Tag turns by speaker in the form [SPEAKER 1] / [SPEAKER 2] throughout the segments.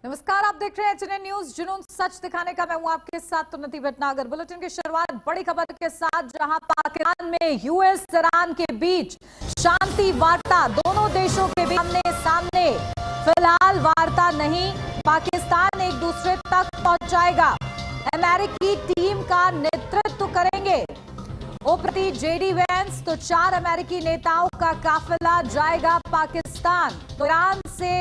[SPEAKER 1] नमस्कार, आप देख रहे हैं एचएनएन न्यूज, जुनून सच दिखाने का। मैं हूं आपके साथ उन्नति भटनागर। बुलेटिन की शुरुआत बड़ी खबर के साथ, जहां पाकिस्तान में यूएस ईरान के बीच शांति वार्ता, दोनों देशों के बीच आमने सामने फिलहाल वार्ता नहीं, पाकिस्तान एक दूसरे तक पहुंचाएगा। अमेरिकी टीम का नेतृत्व करेंगे उपराष्ट्रपति जेडी वेंस। तो 4 अमेरिकी नेताओं का काफिला जाएगा पाकिस्तान। तो ईरान से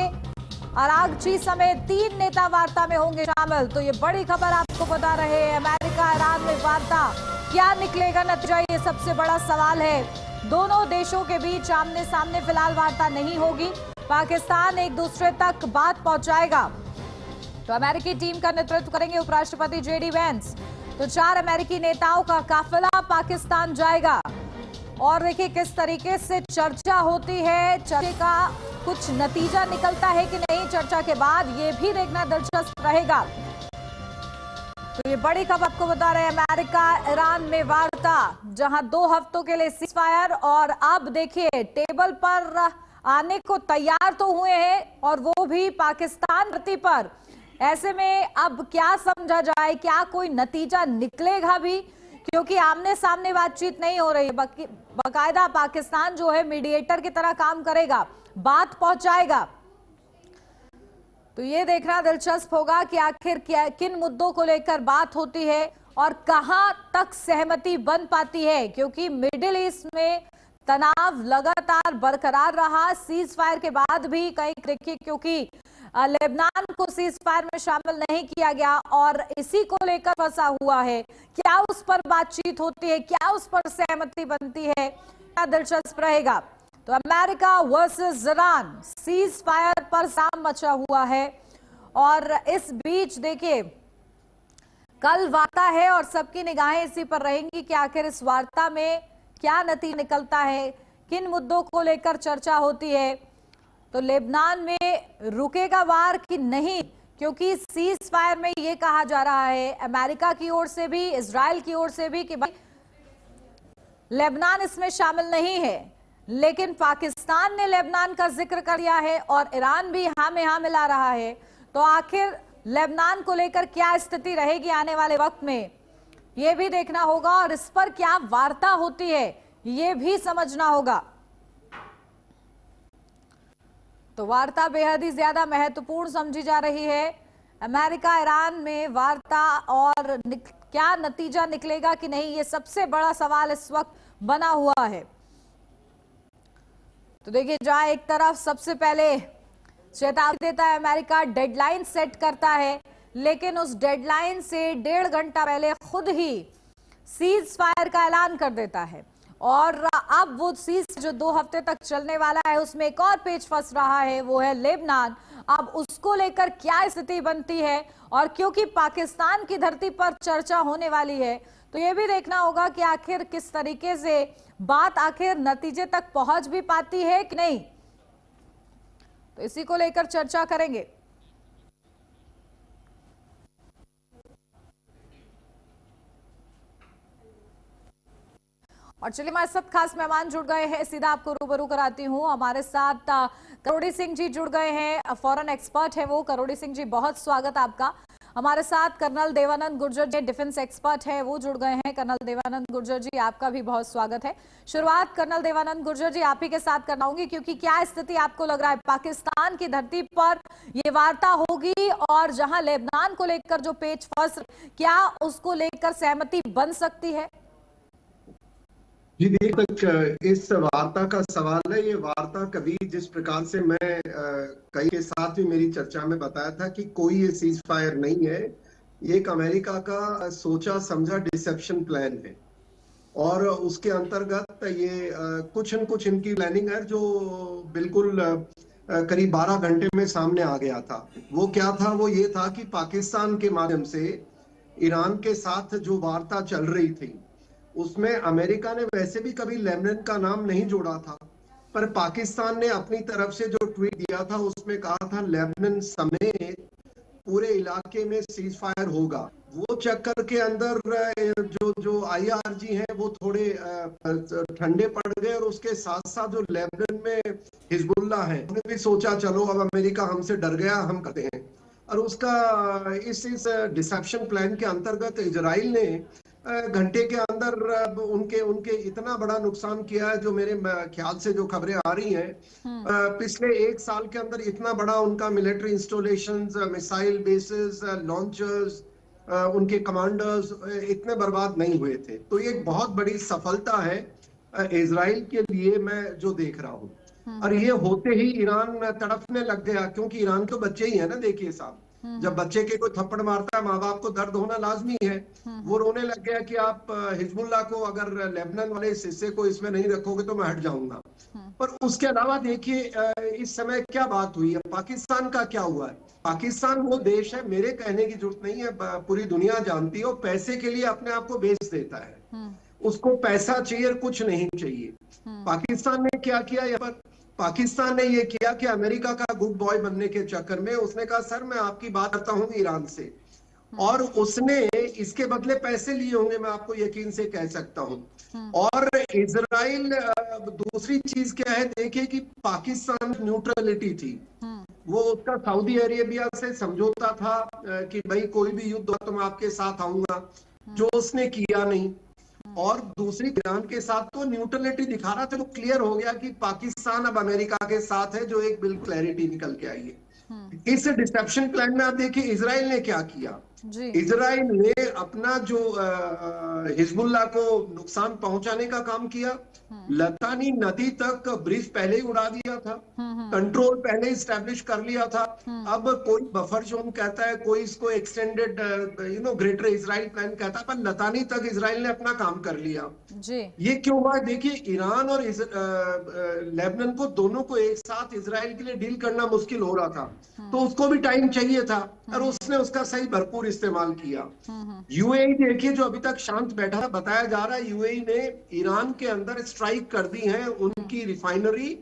[SPEAKER 1] अरागची समेत 3 नेता वार्ता में होंगे शामिल। तो ये बड़ी खबर आपको बता रहे हैं। अमेरिका ईरान में वार्ता, क्या निकलेगा नतीजा, ये सबसे बड़ा सवाल है। दोनों देशों के बीच आमने सामने फिलहाल वार्ता नहीं होगी, पाकिस्तान एक दूसरे तक बात पहुंचाएगा। तो अमेरिकी टीम का नेतृत्व करेंगे उपराष्ट्रपति जेडी वेंस। तो 4 अमेरिकी नेताओं का काफिला पाकिस्तान जाएगा। और देखिए किस तरीके से चर्चा होती है, चर्चा का कुछ नतीजा निकलता है कि नहीं चर्चा के बाद, ये भी देखना दिलचस्प रहेगा। तो ये बड़ी खबर आपको बता रहे हैं। अमेरिका ईरान में वार्ता, जहां 2 हफ्तों के लिए सीज फायर, और अब देखिए टेबल पर आने को तैयार तो हुए हैं, और वो भी पाकिस्तान धरती पर। ऐसे में अब क्या समझा जाए, क्या कोई नतीजा निकलेगा भी, क्योंकि आमने सामने बातचीत नहीं हो रही है। बाकायदा पाकिस्तान जो है मीडिएटर की तरह काम करेगा, बात पहुंचाएगा। तो ये देखना दिलचस्प होगा कि आखिर किन मुद्दों को लेकर बात होती है और कहां तक सहमति बन पाती है, क्योंकि मिडिल ईस्ट में तनाव लगातार बरकरार रहा सीज फायर के बाद भी। कई देखिए क्योंकि लेबनान को सीज फायर में शामिल नहीं किया गया और इसी को लेकर फंसा हुआ है। क्या उस पर बातचीत होती है, क्या उस पर सहमति बनती है, क्या दिलचस्प रहेगा। तो America versus Iran, cease fire पर साम मचा हुआ है। और इस बीच देखिए कल वार्ता है और सबकी निगाहें इसी पर रहेंगी कि आखिर इस वार्ता में क्या नतीजा निकलता है, किन मुद्दों को लेकर चर्चा होती है। तो लेबनान में रुकेगा वार कि नहीं, क्योंकि सीज फायर में यह कहा जा रहा है अमेरिका की ओर से भी, इजराइल की ओर से भी, कि भाई लेबनान इसमें शामिल नहीं है। लेकिन पाकिस्तान ने लेबनान का जिक्र कर दिया है और ईरान भी हाँ में हाँ मिला रहा है। तो आखिर लेबनान को लेकर क्या स्थिति रहेगी आने वाले वक्त में, यह भी देखना होगा, और इस पर क्या वार्ता होती है यह भी समझना होगा। तो वार्ता बेहद ही ज्यादा महत्वपूर्ण समझी जा रही है। अमेरिका ईरान में वार्ता, और क्या नतीजा निकलेगा कि नहीं, ये सबसे बड़ा सवाल इस वक्त बना हुआ है। तो देखिए जहां एक तरफ सबसे पहले चेतावनी देता है अमेरिका, डेडलाइन सेट करता है, लेकिन उस डेडलाइन से 1.5 घंटा पहले खुद ही सीज फायर का ऐलान कर देता है। और अब वो सीज जो 2 हफ्ते तक चलने वाला है, उसमें एक और पेच फंस रहा है, वो है लेबनान। अब उसको लेकर क्या स्थिति बनती है, और क्योंकि पाकिस्तान की धरती पर चर्चा होने वाली है, तो ये भी देखना होगा कि आखिर किस तरीके से बात आखिर नतीजे तक पहुंच भी पाती है कि नहीं। तो इसी को लेकर चर्चा करेंगे। और चलिए हमारे साथ खास मेहमान जुड़ गए हैं, सीधा आपको रूबरू कराती हूं। हमारे साथ करोड़ी सिंह जी जुड़ गए हैं, फॉरेन एक्सपर्ट है वो। करोड़ी सिंह जी, बहुत स्वागत आपका। हमारे साथ कर्नल देवानंद गुर्जर जी, डिफेंस एक्सपर्ट है, वो जुड़ गए हैं। कर्नल देवानंद गुर्जर जी, आपका भी बहुत स्वागत है। शुरुआत कर्नल देवानंद गुर्जर जी आप ही के साथ करवाऊंगी, क्योंकि क्या स्थिति आपको लग रहा है, पाकिस्तान की धरती पर ये वार्ता होगी, और जहां लेबनान को लेकर जो पेच फंस, क्या उसको लेकर सहमति बन सकती है?
[SPEAKER 2] जी देर तक इस वार्ता का सवाल है। ये वार्ता कभी, जिस प्रकार से मैं कई के साथ भी मेरी चर्चा में बताया था कि कोई ये सीज फायर नहीं है, ये एक अमेरिका का सोचा समझा डिसेप्शन प्लान है। और उसके अंतर्गत ये कुछ न कुछ इनकी प्लानिंग है जो बिल्कुल करीब 12 घंटे में सामने आ गया था। वो क्या था? वो ये था कि पाकिस्तान के माध्यम से ईरान के साथ जो वार्ता चल रही थी, उसमें अमेरिका ने वैसे भी कभी लेबनान का नाम नहीं जोड़ा था, पर पाकिस्तान ने अपनी तरफ से जो ट्वीट दिया था उसमें कहा था लेबनान समेत पूरे इलाके में सीज फायर होगा। वो चक्कर के अंदर जो आईआरजी हैं वो थोड़े ठंडे पड़ गए, और उसके साथ साथ जो लेबनान में हिजबुल्लाह है, उन्होंने भी सोचा चलो अब अमेरिका हमसे डर गया, हम करते हैं। और उसका इस डिसेप्शन प्लान के अंतर्गत इजराइल ने घंटे के अंदर उनके उनके इतना बड़ा नुकसान किया है, जो मेरे ख्याल से जो खबरें आ रही हैं, पिछले 1 साल के अंदर इतना बड़ा उनका military installations, missile basis, launchers, उनके कमांडर्स इतने बर्बाद नहीं हुए थे। तो ये एक बहुत बड़ी सफलता है इजराइल के लिए, मैं जो देख रहा हूँ। और ये होते ही ईरान तड़पने लग गया, क्योंकि ईरान तो बच्चे ही है ना। देखिए साहब, जब बच्चे के कोई थप्पड़ मारता है, माँ बाप को दर्द होना लाजमी है। वो रोने लग गया कि आप हिजबुल्लाह को, अगर लेबनान वाले इस हिस्से को इसमें नहीं रखोगे तो मैं हट जाऊंगा। पर उसके अलावा देखिए इस समय क्या बात हुई है, पाकिस्तान का क्या हुआ है। पाकिस्तान वो देश है, मेरे कहने की जरूरत नहीं है, पूरी दुनिया जानती है, वो पैसे के लिए अपने आप को बेच देता है। उसको पैसा चाहिए, कुछ नहीं चाहिए। पाकिस्तान ने क्या किया यहाँ पर, पाकिस्तान ने ये किया कि अमेरिका का गुड बॉय बनने के चक्कर में उसने कहा सर मैं आपकी बात करता हूं ईरान से, और उसने इसके बदले पैसे लिए होंगे, मैं आपको यकीन से कह सकता हूं। और इजराइल, दूसरी चीज क्या है, देखिए कि पाकिस्तान न्यूट्रलिटी थी, वो उसका सऊदी अरेबिया से समझौता था कि भाई कोई भी युद्ध हो तो मैं आपके साथ आऊंगा, जो उसने किया नहीं। और दूसरी ईरान के साथ तो न्यूट्रलिटी दिखा रहा था, तो क्लियर हो गया कि पाकिस्तान अब अमेरिका के साथ है, जो एक बिल्कुल क्लैरिटी निकल के आई है। इस डिसेप्शन प्लान में आप देखिए इजराइल ने क्या किया। इजराइल ने अपना जो हिजबुल्लाह को नुकसान पहुंचाने का काम किया, लतानी नदी तक ब्रिज पहले ही उड़ा दिया था, कंट्रोल पहले स्टैब्लिश कर लिया था। अब कोई बफर जोन कहता है, कोई इसको एक्सटेंडेड ग्रेटर इजराइल प्लान कहता है, पर लतानी तक इजराइल ने अपना काम कर लिया जी। ये क्यों हुआ, देखिए ईरान और लेबनान को, दोनों को एक साथ इजराइल के लिए डील करना मुश्किल हो रहा था, तो उसको भी टाइम चाहिए था, और उसने उसका सही भरपूर इस्तेमाल किया। यूएई देखिए जो अभी तक शांत बैठा है, बताया जा रहा है यूएई ने ईरान के अंदर स्ट्राइक कर दी है उनकी रिफाइनरी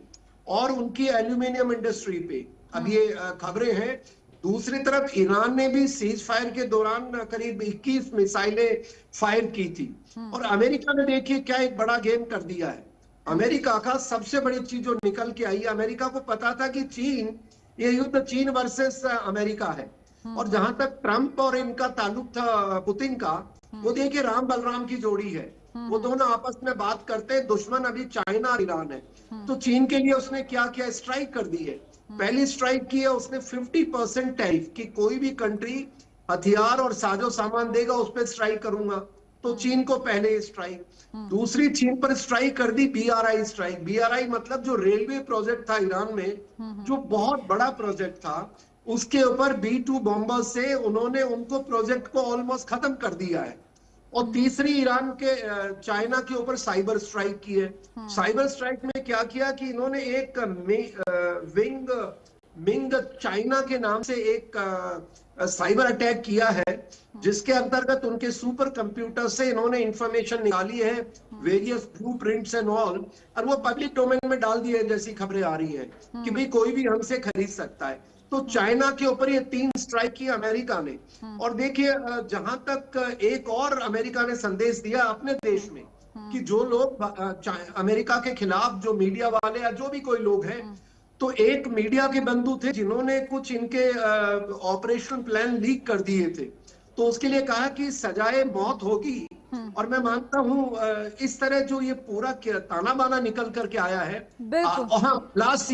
[SPEAKER 2] और उनकी एल्यूमिनियम इंडस्ट्री पे, अब ये खबरें हैं। दूसरी तरफ ईरान ने भी सीज फायर के दौरान करीब 21 मिसाइलें फायर की थी। और अमेरिका ने देखिए क्या एक बड़ा गेम कर दिया है। अमेरिका का सबसे बड़ी चीज जो निकल के आई है, अमेरिका को पता था कि चीन, ये युद्ध चीन वर्सेस अमेरिका है, और जहां तक ट्रंप और इनका ताल्लुक था पुतिन का, वो देखिए राम बलराम की जोड़ी है, वो दोनों आपस में बात करते हैं। दुश्मन अभी चाइना और ईरान है। तो चीन के लिए उसने क्या किया, स्ट्राइक कर दी है। पहली स्ट्राइक की है उसने 50% टैरिफ, कि कोई भी कंट्री हथियार और साजो सामान देगा उस पर स्ट्राइक करूंगा, तो चीन को पहले स्ट्राइक। दूसरी चीन पर स्ट्राइक कर दी BRI स्ट्राइक। BRI मतलब जो रेलवे प्रोजेक्ट था ईरान में, जो बहुत बड़ा प्रोजेक्ट था, उसके ऊपर B-2 बॉम्बर से उन्होंने उनको प्रोजेक्ट को ऑलमोस्ट खत्म कर दिया है। और तीसरी ईरान के चाइना के ऊपर साइबर स्ट्राइक की है। साइबर स्ट्राइक में क्या किया कि इन्होंने एक मिंग चाइना के नाम से एक साइबर अटैक किया है, जिसके अंतर्गत उनके सुपर कंप्यूटर से इन्होंने इंफॉर्मेशन निकाली है, वेरियस ब्लूप्रिंट्स एंड ऑल, और वो पब्लिक डोमेन में डाल दिए, जैसी खबरें आ रही हैं कि भाई कोई भी हमसे खरीद सकता है। तो चाइना के ऊपर ये 3 स्ट्राइक की अमेरिका ने। और देखिए जहां तक एक और अमेरिका ने संदेश दिया अपने देश में कि जो लोग अमेरिका के खिलाफ, जो मीडिया वाले या जो भी कोई लोग हैं, तो एक मीडिया के बंधु थे जिन्होंने कुछ इनके ऑपरेशन प्लान लीक कर दिए थे, तो उसके लिए कहा कि सजाए मौत होगी। और मैं मानता हूं इस तरह जो ये पूरा ताना बाना निकल करके आया है। लास्ट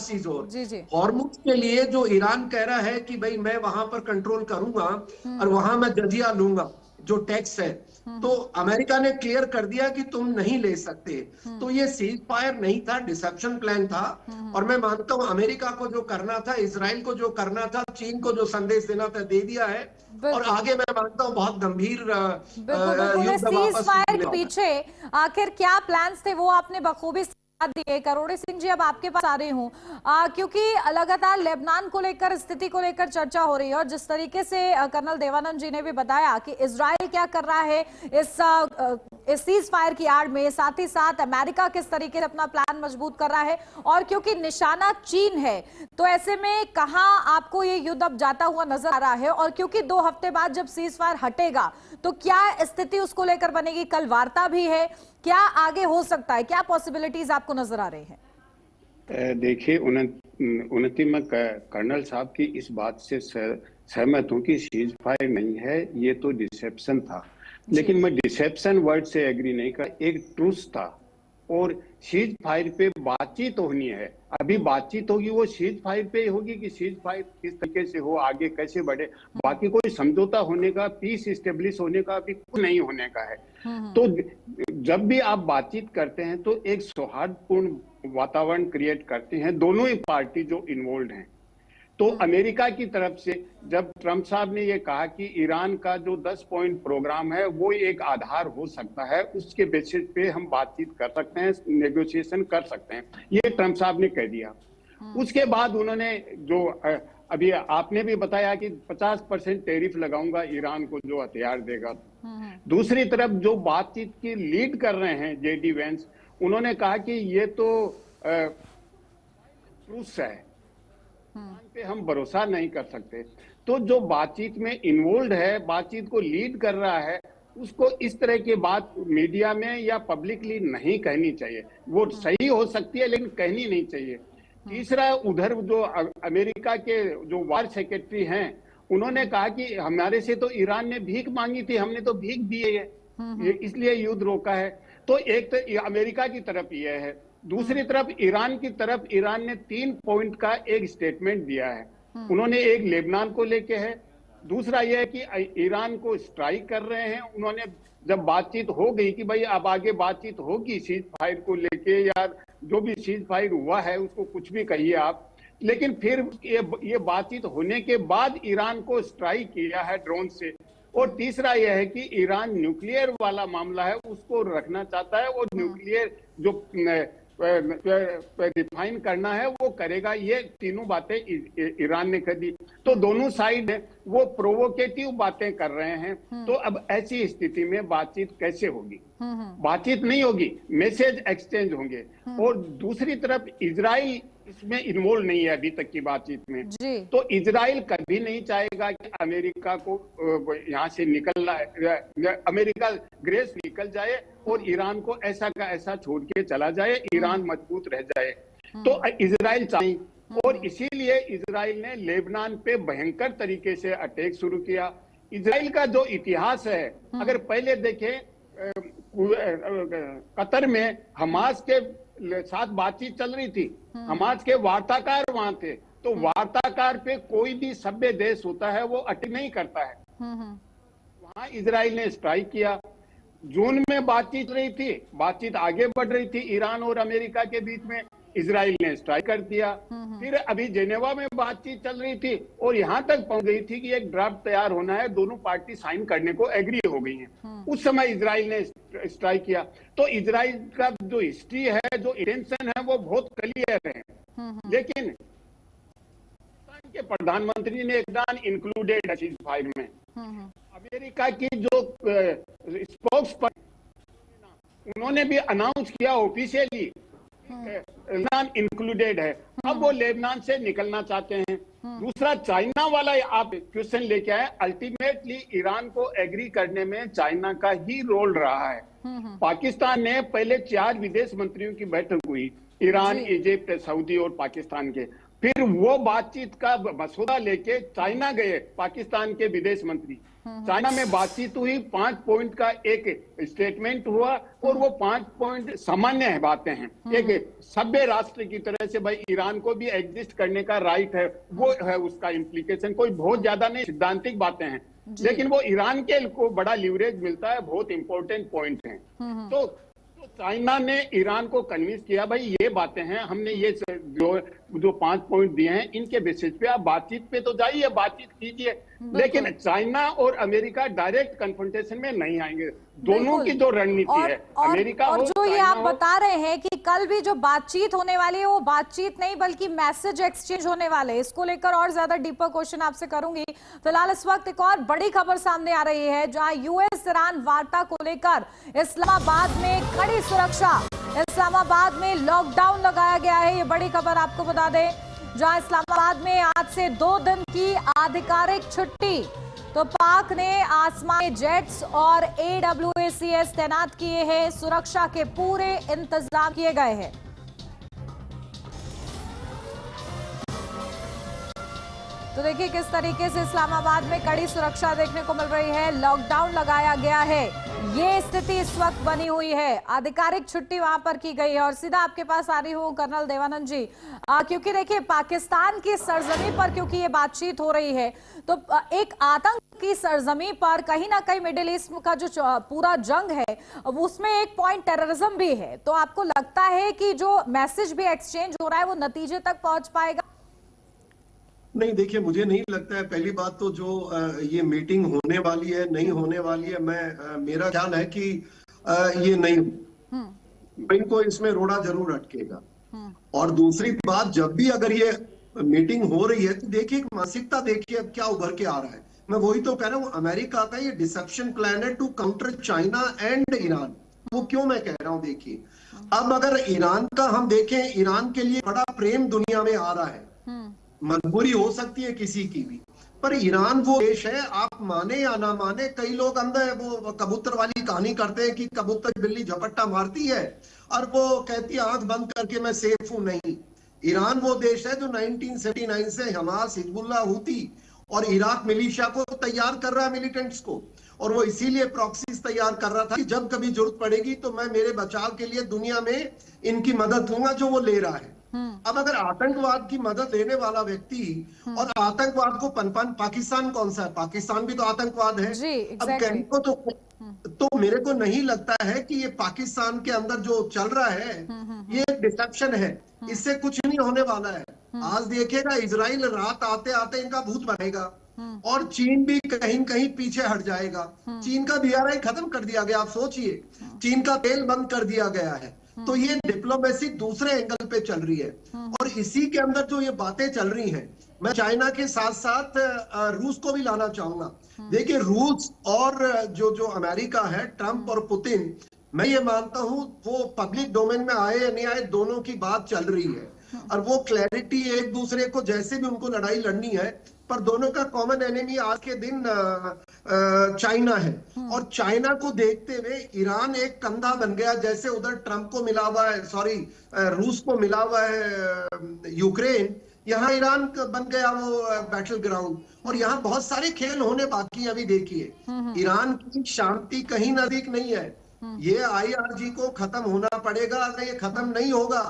[SPEAKER 2] चीज और हॉर्मुज के लिए जो ईरान कह रहा है कि भाई मैं वहां पर कंट्रोल करूंगा और वहां मैं जजिया लूंगा, जो टैक्स है, तो अमेरिका ने क्लियर कर दिया कि तुम नहीं ले सकते। तो ये सीज फायर नहीं था, डिसेप्शन प्लान था। और मैं मानता हूं अमेरिका को जो करना था, इजराइल को जो करना था, चीन को जो संदेश देना था, दे दिया है। और आगे मैं मानता हूं बहुत गंभीर
[SPEAKER 1] सीज फायर के पीछे आखिर क्या प्लान्स थे, वो आपने बखूबी दिए। करोड़े सिंह जी, अब आपके पास आ रही हूँ, क्योंकि लगातार लेबनान को लेकर, स्थिति को लेकर चर्चा हो रही है, और जिस तरीके से कर्नल देवानंद जी ने भी बताया कि इजराइल क्या कर रहा है इस सीज फायर की आड़ में, साथ ही साथ अमेरिका किस तरीके से अपना प्लान मजबूत कर रहा है, और क्योंकि निशाना चीन है, तो ऐसे में कहां आपको ये युद्ध अब जाता हुआ नजर आ रहा है, और क्योंकि 2 हफ्ते बाद जब सीज फायर हटेगा तो क्या स्थिति उसको लेकर बनेगी, कल वार्ता भी है, क्या आगे हो सकता है, क्या पॉसिबिलिटीज आपको नजर आ रही हैं?
[SPEAKER 3] देखिए, उन्नति में कर्नल साहब की इस बात से सहमत हूँ कि सीज फायर नहीं है, ये तो डिसेप्शन था। लेकिन मैं डिसेप्शन वर्ड से एग्री नहीं कर, एक ट्रूथ था और सीज फायर पे बातचीत होनी है। अभी बातचीत होगी वो सीज फायर पे होगी कि सीज फायर किस तरीके से हो, आगे कैसे बढ़े। बाकी कोई समझौता होने का, पीस इस्टेब्लिश होने का अभी कुछ नहीं होने का है। तो जब भी आप बातचीत करते हैं तो एक सौहार्दपूर्ण वातावरण क्रिएट करते हैं दोनों ही पार्टी जो इन्वॉल्व हैं। तो अमेरिका की तरफ से जब ट्रंप साहब ने ये कहा कि ईरान का जो 10 पॉइंट प्रोग्राम है वो एक आधार हो सकता है, उसके बेसिस पे हम बातचीत कर सकते हैं, नेगोशिएशन कर सकते हैं, ये ट्रंप साहब ने कह दिया। उसके बाद उन्होंने जो अभी आपने भी बताया कि 50% टैरिफ लगाऊंगा ईरान को जो हथियार देगा। दूसरी तरफ जो बातचीत की लीड कर रहे हैं जेडी वेंस, उन्होंने कहा कि ये तो ट्रूथ है, पे हम भरोसा नहीं कर सकते। तो जो बातचीत में इन्वॉल्व है, बातचीत को लीड कर रहा है, उसको इस तरह की बात मीडिया में या पब्लिकली नहीं कहनी चाहिए। वो सही हो सकती है लेकिन कहनी नहीं चाहिए। तीसरा, उधर जो अमेरिका के जो वार सेक्रेटरी हैं, उन्होंने कहा कि हमारे से तो ईरान ने भीख मांगी थी, हमने तो भीख दी है, इसलिए युद्ध रोका है। तो एक तो अमेरिका की तरफ यह है, दूसरी तरफ ईरान की तरफ ईरान ने 3 पॉइंट का एक स्टेटमेंट दिया है। उन्होंने एक लेबनान को लेके है, दूसरा यह है कि ईरान को स्ट्राइक कर रहे हैं। उन्होंने जब बातचीत हो गई कि भाई अब आगे बातचीत होगी सीज फायर को लेके, या जो भी सीज फायर हुआ है उसको कुछ भी कहिए आप, लेकिन फिर ये बातचीत होने के बाद ईरान को स्ट्राइक किया है ड्रोन से। और तीसरा यह है कि ईरान न्यूक्लियर वाला मामला है उसको रखना चाहता है, और न्यूक्लियर जो डिफाइन करना है वो करेगा। ये तीनों बातें ईरान ने कर दी। तो दोनों साइड है वो प्रोवोकेटिव बातें कर रहे हैं। तो अब ऐसी स्थिति में बातचीत कैसे होगी? बातचीत नहीं होगी, मैसेज एक्सचेंज होंगे। और दूसरी तरफ इजराइल इसमें इन्वॉल्व नहीं है अभी तक की बातचीत में। तो इजराइल कभी नहीं चाहेगा कि अमेरिका को यहाँ से अमेरिका ग्रेस निकल जाए और ईरान को ऐसा का ऐसा छोड़ के चला जाए, ईरान मजबूत रह जाए। तो इजराइल चाहे, और इसीलिए इजराइल ने लेबनान पे भयंकर तरीके से अटैक शुरू किया। इजराइल का जो इतिहास है, अगर पहले देखें, कतर में हमास के साथ बातचीत चल रही थी, हमास के वार्ताकार वहां थे। तो वार्ताकार पे कोई भी सभ्य देश होता है वो अटैक नहीं करता है। वहां इजराइल ने स्ट्राइक किया। जून में बातचीत रही थी, बातचीत आगे बढ़ रही थी ईरान और अमेरिका के बीच में, इजराइल ने स्ट्राइक कर दिया। फिर अभी जेनेवा में बातचीत चल रही थी और यहां तक पहुंच गई थी कि एक ड्राफ्ट तैयार होना है, दोनों पार्टी साइन करने को एग्री हो गई हैं। उस समय इजराइल ने स्ट्राइक किया। तो इजराइल का जो हिस्ट्री है, जो इंटेंशन है, वो बहुत क्लियर है। लेकिन पाकिस्तान के प्रधानमंत्री ने एकदम इंक्लूडेड सीज फायर में। अमेरिका की जो स्पोक्स पर्सन, उन्होंने भी अनाउंस किया ऑफिशियली लेबनान इंक्लूडेड है। अब वो लेबनान से निकलना चाहते हैं। दूसरा, चाइना वाला आप क्वेश्चन लेके आए। अल्टीमेटली ईरान को एग्री करने में चाइना का ही रोल रहा है। पाकिस्तान ने पहले 4 विदेश मंत्रियों की बैठक हुई, ईरान, इजिप्ट, सऊदी और पाकिस्तान के। फिर वो बातचीत का मसौदा लेके चाइना गए पाकिस्तान के विदेश मंत्री। चाइना में बातचीत हुई, 5 पॉइंट का एक स्टेटमेंट हुआ, और वो 5 पॉइंट सामान्य है, बातें हैं एक सभ्य राष्ट्र की तरह से। भाई ईरान को भी एग्जिस्ट करने का राइट है, वो है उसका इम्प्लीकेशन। कोई बहुत ज्यादा नहीं, सिद्धांतिक बातें हैं, लेकिन वो ईरान के को बड़ा लीवरेज मिलता है, बहुत इंपॉर्टेंट पॉइंट है। तो चाइना ने ईरान को कन्विंस किया, भाई ये बातें हैं, हमने ये जो 5 पॉइंट दिए हैं, इनके बेसिस पे आप बातचीत पे तो जाइए, बातचीत कीजिए। लेकिन चाइना और अमेरिका डायरेक्ट कन्फ्रंटेशन में नहीं आएंगे। दोनों की जो रणनीति है, अमेरिका
[SPEAKER 1] और जो ये आप बता रहे हैं कि कल भी जो बातचीत होने वाली है वो बातचीत नहीं बल्कि मैसेज एक्सचेंज होने वाले हैं, इसको लेकर और ज्यादा डीपर क्वेश्चन आपसे करूंगी। फिलहाल इस वक्त एक और बड़ी खबर सामने आ रही है, जहां यूएस ईरान वार्ता को लेकर इस्लामाबाद में कड़ी सुरक्षा, इस्लामाबाद में लॉकडाउन लगाया गया है। ये बड़ी खबर आपको बता दें, जहां इस्लामाबाद में आज से 2 दिन की आधिकारिक छुट्टी। तो पाक ने आसमानी जेट्स और AWACS तैनात किए हैं, सुरक्षा के पूरे इंतजाम किए गए हैं। तो देखिए किस तरीके से इस्लामाबाद में कड़ी सुरक्षा देखने को मिल रही है, लॉकडाउन लगाया गया है, ये स्थिति इस वक्त बनी हुई है, आधिकारिक छुट्टी वहां पर की गई है। और सीधा आपके पास आ रही हूँ कर्नल देवानंद जी, क्योंकि देखिए पाकिस्तान की सरजमी पर क्योंकि ये बातचीत हो रही है, तो एक आतंक की सरजमी पर कहीं ना कहीं मिडिल ईस्ट का जो पूरा जंग है उसमें एक पॉइंट टेररिज्म भी है। तो आपको लगता है कि जो मैसेज भी एक्सचेंज हो रहा है वो नतीजे तक पहुंच पाएगा?
[SPEAKER 2] नहीं, देखिए, मुझे नहीं लगता है। पहली बात तो जो ये मीटिंग होने वाली है नहीं होने वाली है, मेरा ख्याल है कि ये नहीं, इनको इसमें रोड़ा जरूर अटकेगा। और दूसरी बात, जब भी अगर ये मीटिंग हो रही है तो देखिए मानसिकता देखिए अब क्या उभर के आ रहा है। मैं वही तो कह रहा हूँ, अमेरिका का ये डिसेप्शन प्लान है to counter China and Iran. वो क्यों मैं कह रहा हूँ, देखिए अब अगर ईरान का हम देखें, ईरान के लिए बड़ा प्रेम दुनिया में आ रहा है, मजबूरी हो सकती है किसी की भी, पर ईरान वो देश है, आप माने या ना माने, कई लोग अंदर वो कबूतर वाली कहानी करते हैं कि कबूतर बिल्ली झपट्टा मारती है और वो कहती है आंख बंद करके मैं सेफ हूं। नहीं, ईरान वो देश है जो 1979 से हमास, हिजबुल्लाह, हूती और इराक मिलिशिया को तैयार कर रहा है, मिलिटेंट्स को। और वो इसीलिए प्रॉक्सीज तैयार कर रहा था कि जब कभी जरूरत पड़ेगी तो मैं मेरे बचाव के लिए दुनिया में इनकी मदद लूंगा, जो वो ले रहा है। अब अगर आतंकवाद की मदद लेने वाला व्यक्ति और आतंकवाद को पनपन, पाकिस्तान कौन सा है? पाकिस्तान भी तो आतंकवाद है। अब कहने को तो मेरे को नहीं लगता है कि ये पाकिस्तान के अंदर जो चल रहा है ये एक डिसेप्शन है, इससे कुछ नहीं होने वाला है। आज देखिएगा इजराइल रात आते आते इनका भूत बनेगा और चीन भी कहीं कहीं पीछे हट जाएगा। चीन का BRI खत्म कर दिया गया, आप सोचिए, चीन का तेल बंद कर दिया गया है। तो ये डिप्लोमेसी दूसरे एंगल पे चल रही है और इसी के अंदर जो ये बातें चल रही हैं, मैं चाइना के साथ साथ रूस को भी लाना चाहूंगा। देखिए, रूस और जो अमेरिका है, ट्रंप और पुतिन, मैं ये मानता हूं वो पब्लिक डोमेन में आए या नहीं आए, दोनों की बात चल रही है और वो क्लैरिटी एक दूसरे को, जैसे भी उनको लड़ाई लड़नी है, पर दोनों का कॉमन एनिमी आज के दिन चाइना है। और चाइना को देखते हुए ईरान एक कंधा बन गया, जैसे उधर ट्रंप को मिला हुआ है, रूस को मिला हुआ है यूक्रेन, यहाँ ईरान बन गया वो बैटल ग्राउंड। और यहाँ बहुत सारे खेल होने बाकी हैं। अभी देखिए, ईरान की शांति कहीं नजदीक नहीं है, ये IRG को खत्म होना पड़ेगा। अगर ये खत्म नहीं होगा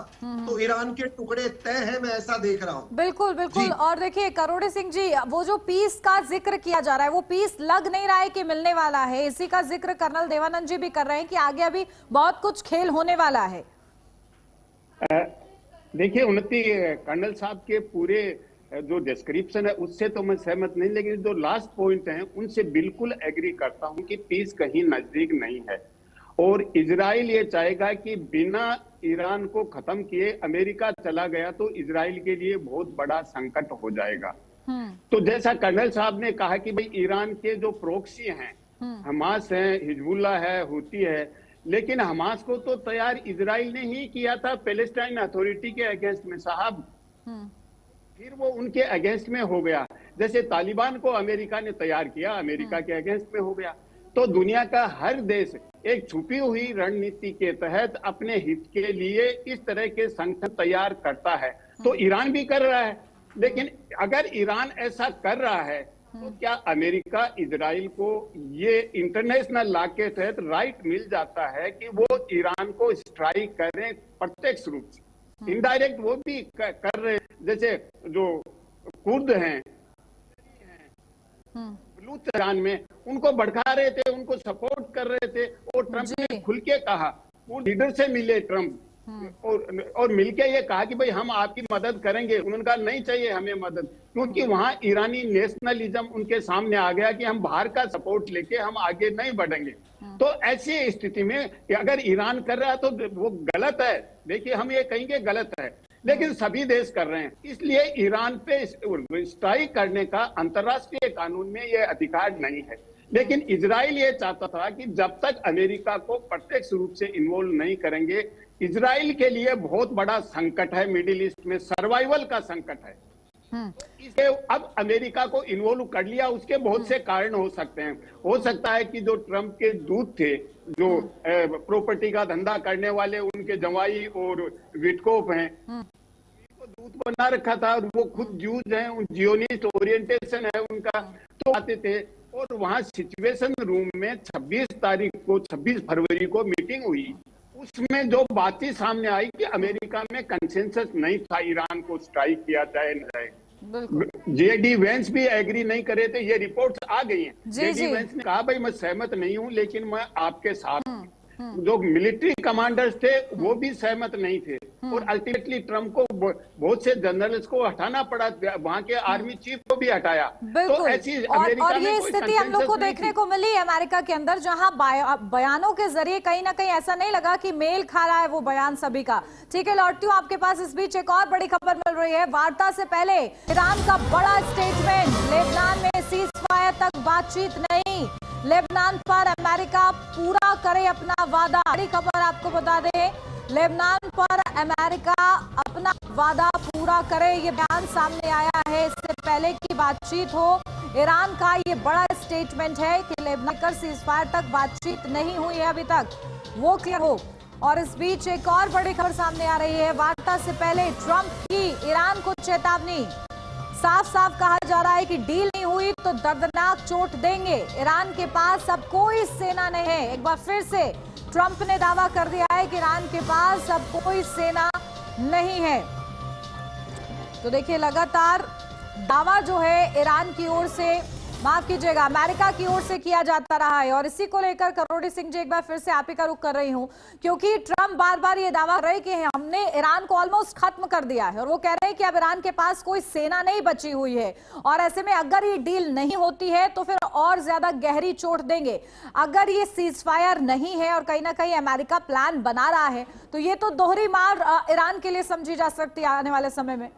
[SPEAKER 2] तो ईरान के टुकड़े तय है, मैं ऐसा देख रहा हूँ।
[SPEAKER 1] बिल्कुल बिल्कुल। और देखिए करोड़े सिंह जी, वो जो पीस का जिक्र किया जा रहा है वो पीस लग नहीं रहा है कि मिलने वाला है। इसी का जिक्र कर्नल देवानंद जी भी कर रहे हैं कि आगे अभी बहुत कुछ खेल होने वाला है।
[SPEAKER 3] देखिए उन्नति, कर्नल साहब के पूरे जो डिस्क्रिप्शन है उससे तो मैं सहमत नहीं, लेकिन जो लास्ट पॉइंट है उनसे बिल्कुल एग्री करता हूं कि पीस कहीं नजदीक नहीं है और इजराइल ये चाहेगा कि बिना ईरान को खत्म किए अमेरिका चला गया तो इजराइल के लिए बहुत बड़ा संकट हो जाएगा। तो जैसा कर्नल साहब ने कहा कि भाई ईरान के जो प्रोक्सी हैं, हमास है, हिजबुल्लाह है, हूती है, लेकिन हमास को तो तैयार इजराइल ने ही किया था पैलेस्टाइन अथॉरिटी के अगेंस्ट में साहब, फिर वो उनके अगेंस्ट में हो गया। जैसे तालिबान को अमेरिका ने तैयार किया, अमेरिका के अगेंस्ट में हो गया। तो दुनिया का हर देश एक छुपी हुई रणनीति के तहत अपने हित के लिए इस तरह के संगठन तैयार करता है। तो ईरान भी कर रहा है, लेकिन अगर ईरान ऐसा कर रहा है तो क्या अमेरिका इजराइल को ये इंटरनेशनल लॉ के तहत राइट मिल जाता है कि वो ईरान को स्ट्राइक करें प्रत्यक्ष रूप से? इनडायरेक्ट वो भी कर रहे, जैसे जो कुर्द हैं बलूचिस्तान में, उनको भड़का रहे थे, उनको सपोर्ट कर रहे थे और ट्रंप ने खुल के कहा, वो लीडर से मिले ट्रंप और मिलके ये कहा कि भाई हम आपकी मदद करेंगे। उन्होंने कहा नहीं चाहिए हमें मदद, क्योंकि वहां ईरानी नेशनलिज्म उनके सामने आ गया कि हम बाहर का सपोर्ट लेके हम आगे नहीं बढ़ेंगे। तो ऐसी स्थिति में अगर ईरान कर रहा है तो वो गलत है। देखिए हम ये कहेंगे गलत है, लेकिन सभी देश कर रहे हैं, इसलिए ईरान पे स्ट्राइक करने का अंतर्राष्ट्रीय कानून में ये अधिकार नहीं है। लेकिन इजराइल ये चाहता था कि जब तक अमेरिका को प्रत्यक्ष रूप से इन्वॉल्व नहीं करेंगे, इजराइल के लिए बहुत बड़ा संकट है, मिडिल ईस्ट में सर्वाइवल का संकट है। इसे अब अमेरिका को इन्वॉल्व कर लिया, उसके बहुत से कारण हो सकते हैं। हो सकता है कि जो ट्रंप के दूत थे, जो प्रॉपर्टी का धंधा करने वाले उनके जवाई और विटकोफ हैं, दूत बना रखा था और वो खुद जूज हैं, जियोनिस्ट ओरिएंटेशन है उनका, तो आते थे। और वहां सिचुएशन रूम में 26 फरवरी को मीटिंग हुई। उसमें जो बातें सामने आई कि अमेरिका में कंसेंसस नहीं था ईरान को स्ट्राइक किया जाए न जाए। जेडी वेंस भी एग्री नहीं करे थे, ये रिपोर्ट्स आ गई हैं। जेडी वेंस ने कहा भाई मैं सहमत नहीं हूं, लेकिन मैं आपके साथ। जो मिलिट्री कमांडर्स थे वो भी सहमत नहीं थे और अल्टीमेटली ट्रम्प को बहुत से जनरल्स को हटाना पड़ा, वहां के आर्मी चीफ को भी हटाया। तो ऐसी
[SPEAKER 1] और ये स्थिति हम लोग को देखने को मिली अमेरिका के अंदर, जहां बयानों के जरिए कहीं ना कहीं ऐसा नहीं लगा कि मेल खा रहा है वो बयान सभी का। ठीक है, लौटती हूँ आपके पास। इस बीच एक और बड़ी खबर मिल रही है। वार्ता से पहले ईरान का बड़ा स्टेटमेंट, लेबनान में सीज फायर तक बातचीत नहीं, लेबनान पर अमेरिका पूरा करे अपना वादा। बड़ी खबर आपको बता दें, लेबनान पर अमेरिका अपना वादा पूरा करे, ये बयान सामने आया है। इससे पहले की बातचीत हो, ईरान का ये बड़ा स्टेटमेंट है कि लेबनान पर सीजफायर तक बातचीत नहीं हुई है अभी तक, वो क्लियर हो। और इस बीच एक और बड़ी खबर सामने आ रही है। वार्ता से पहले ट्रंप की ईरान को चेतावनी, साफ साफ कहा जा रहा है कि डील नहीं हुई तो दर्दनाक चोट देंगे। ईरान के पास अब कोई सेना नहीं है। एक बार फिर से ट्रंप ने दावा कर दिया है कि ईरान के पास अब कोई सेना नहीं है। तो देखिए, लगातार दावा जो है ईरान की ओर से, माफ कीजिएगा, अमेरिका की ओर से किया जाता रहा है। और इसी को लेकर करोड़ी सिंह जी एक बार फिर से आप ही का रुख कर रही हूं, क्योंकि ट्रंप बार बार ये दावा कर रहे कि हमने ईरान को ऑलमोस्ट खत्म कर दिया है, और वो कह रहे हैं कि अब ईरान के पास कोई सेना नहीं बची हुई है। और ऐसे में अगर ये डील नहीं होती है तो फिर और ज्यादा गहरी चोट देंगे। अगर ये सीज फायर नहीं है और कहीं ना कहीं अमेरिका प्लान बना रहा है, तो ये तो दोहरी मार ईरान के लिए समझी जा सकती है आने वाले समय में।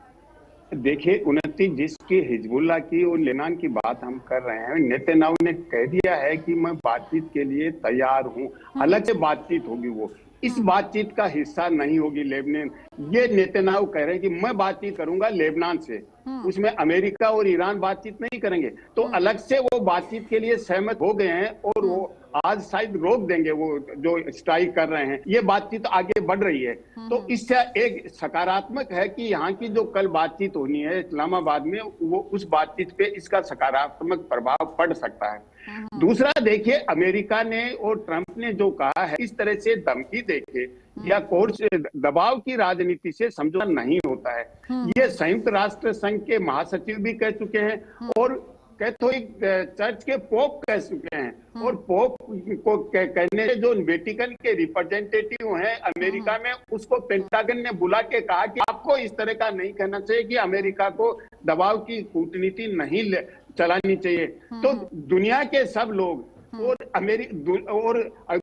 [SPEAKER 3] देखिए, 29 जिसकी हिजबुल्ला की और लेबनान की बात हम कर रहे हैं, नेतन्याहू ने कह दिया है कि मैं बातचीत के लिए तैयार हूं। अलग से बातचीत होगी, वो इस बातचीत का हिस्सा नहीं होगी लेबनान। ये नेतन्याहू कह रहे हैं कि मैं बातचीत करूंगा लेबनान से, उसमें अमेरिका और ईरान बातचीत नहीं करेंगे। तो अलग से वो बातचीत के लिए सहमत हो गए हैं और वो आज शायद रोक देंगे, वो जो स्ट्राइक कर रहे हैं। ये बातचीत आगे बढ़ रही है। तो इससे एक सकारात्मक है कि यहाँ की जो कल बातचीत होनी है इस्लामाबाद में, वो उस बातचीत पे इसका सकारात्मक प्रभाव पड़ सकता है। दूसरा, देखिए, अमेरिका ने और ट्रंप ने जो कहा है, इस तरह से धमकी देके या कोर्ट से दबाव की राजनीति से समझौता नहीं होता है। ये संयुक्त राष्ट्र संघ के महासचिव भी कह चुके हैं और कैथोलिक चर्च के पोप कह चुके हैं। और पोप को कहने से जो वेटिकन के रिप्रेजेंटेटिव हैं अमेरिका में, उसको पेंटागन ने बुला के कहा कि आपको इस तरह का नहीं कहना चाहिए कि अमेरिका को दबाव की कूटनीति नहीं चलानी चाहिए। तो दुनिया के सब लोग और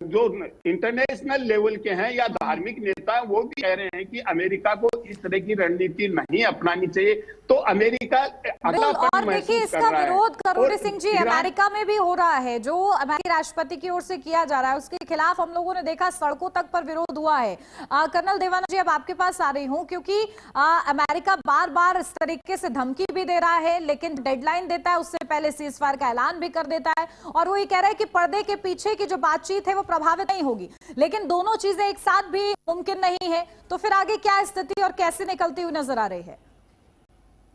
[SPEAKER 3] जो इंटरनेशनल लेवल के हैं या धार्मिक नेता, वो भी कह रहे हैं कि अमेरिका को इस तरह की रणनीति नहीं अपनानी चाहिए। तो अमेरिका अगला
[SPEAKER 1] और देखिए, इसका विरोध करोड़ी सिंह जी अमेरिका में भी हो रहा है, जो अमेरिकी राष्ट्रपति की ओर से किया जा रहा है, उसके खिलाफ हम लोगों ने देखा सड़कों तक पर विरोध हुआ है। कर्नल देवानंद जी, अब आपके पास आ रही हूँ, क्योंकि अमेरिका बार बार इस तरीके से धमकी भी दे रहा है, लेकिन डेडलाइन देता है, उससे पहले सीज फायर का ऐलान भी कर देता है। और वो ये कह रहा है कि पर्दे के पीछे की जो बातचीत है वो प्रभावित नहीं होगी, लेकिन दोनों चीजें एक साथ भी मुमकिन नहीं है। तो फिर आगे क्या स्थिति और कैसे निकलती हुई नजर आ रही है?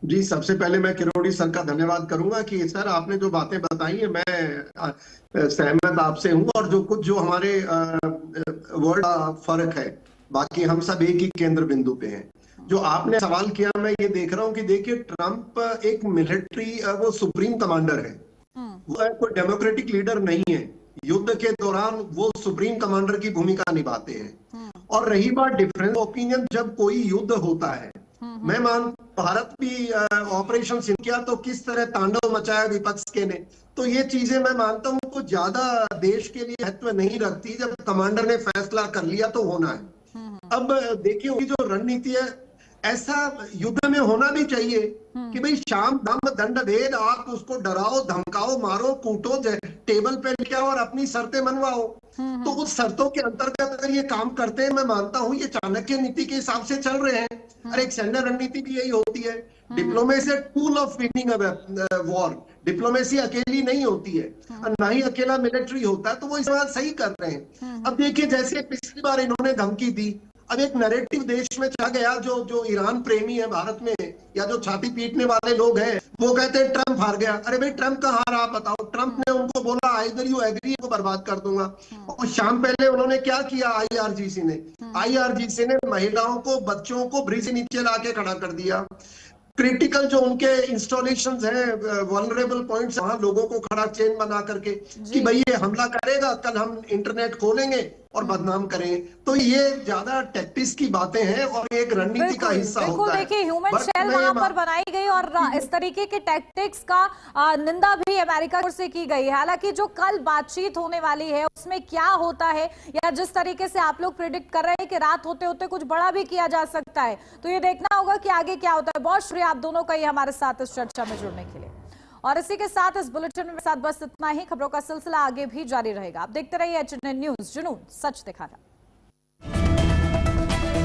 [SPEAKER 2] जी, सबसे पहले मैं किरोड़ी सर का धन्यवाद करूंगा कि सर आपने जो बातें बताई है, मैं सहमत आपसे हूं। और जो हमारे वर्ड का फर्क है, बाकी हम सब एक ही केंद्र बिंदु पे हैं। जो आपने सवाल किया, मैं ये देख रहा हूं कि देखिए, ट्रंप एक मिलिट्री, वो सुप्रीम कमांडर है, वो कोई डेमोक्रेटिक लीडर नहीं है। युद्ध के दौरान वो सुप्रीम कमांडर की भूमिका निभाते हैं। और रही बात डिफरेंस ओपिनियन, जब कोई युद्ध होता है, मैं भारत भी ऑपरेशन सिंह किया तो किस तरह तांडव मचाया विपक्ष के ने, तो ये चीजें मैं मानता हूं को ज्यादा देश के लिए महत्व नहीं रखती। जब कमांडर ने फैसला कर लिया तो होना है। अब देखिए, जो रणनीति है, ऐसा युद्ध में होना भी चाहिए कि भाई शाम दम दंड भेद, आप उसको डराओ, धमकाओ, मारो, कूटो, टेबल पे लेके आओ और अपनी शर्तें मनवाओ। तो उस शर्तों के अंतर्गत अगर ये काम करते हैं, मैं मानता हूं ये चाणक्य नीति के हिसाब से चल रहे हैं। अलेक्जेंडर रणनीति भी यही होती है। Diplomacy tool of winning war, diplomacy अकेली नहीं होती है और ना ही अकेला मिलिट्री होता है। तो वो इस बार सही कर रहे हैं। अब देखिए, जैसे पिछली बार इन्होंने धमकी दी, अब एक नैरेटिव देश में छा गया, जो ईरान प्रेमी है भारत में, या जो छाती पीटने वाले लोग हैं, वो कहते हैं ट्रम्प हार गया। अरे भाई, ट्रम्प का हार आप बताओ। ट्रम्प ने उनको बोला आइदर यू एग्री, को बर्बाद कर दूंगा। और शाम पहले उन्होंने क्या किया, आईआरजीसी ने महिलाओं को, बच्चों को ब्रिज से नीचे लाके खड़ा कर दिया। क्रिटिकल जो उनके इंस्टॉलेशंस हैं, वल्नरेबल पॉइंट्स, वहां लोगों को खड़ा चेन बना करके कि भाई ये हमला करेगा, कल हम इंटरनेट खोलेंगे और बदनाम करें। तो ये ज्यादा टैक्टिक्स की बातें हैं और एक रणनीति का हिस्सा होता है।
[SPEAKER 1] देखिए, ह्यूमन शेल वहां पर बनाई गई और इस तरीके के टैक्टिक्स का निंदा भी अमेरिका से की गई। हालांकि जो कल बातचीत होने वाली है उसमें क्या होता है, या जिस तरीके से आप लोग प्रिडिक्ट कर रहे हैं कि रात होते होते कुछ बड़ा भी किया जा सकता है, तो ये देखना होगा कि आगे क्या होता है। बहुत शुक्रिया आप दोनों का ही हमारे साथ इस चर्चा में जुड़ने के लिए। और इसी के साथ इस बुलेटिन में साथ बस इतना ही। खबरों का सिलसिला आगे भी जारी रहेगा। आप देखते रहिए एचएनएन न्यूज़, जुनून सच दिखाना।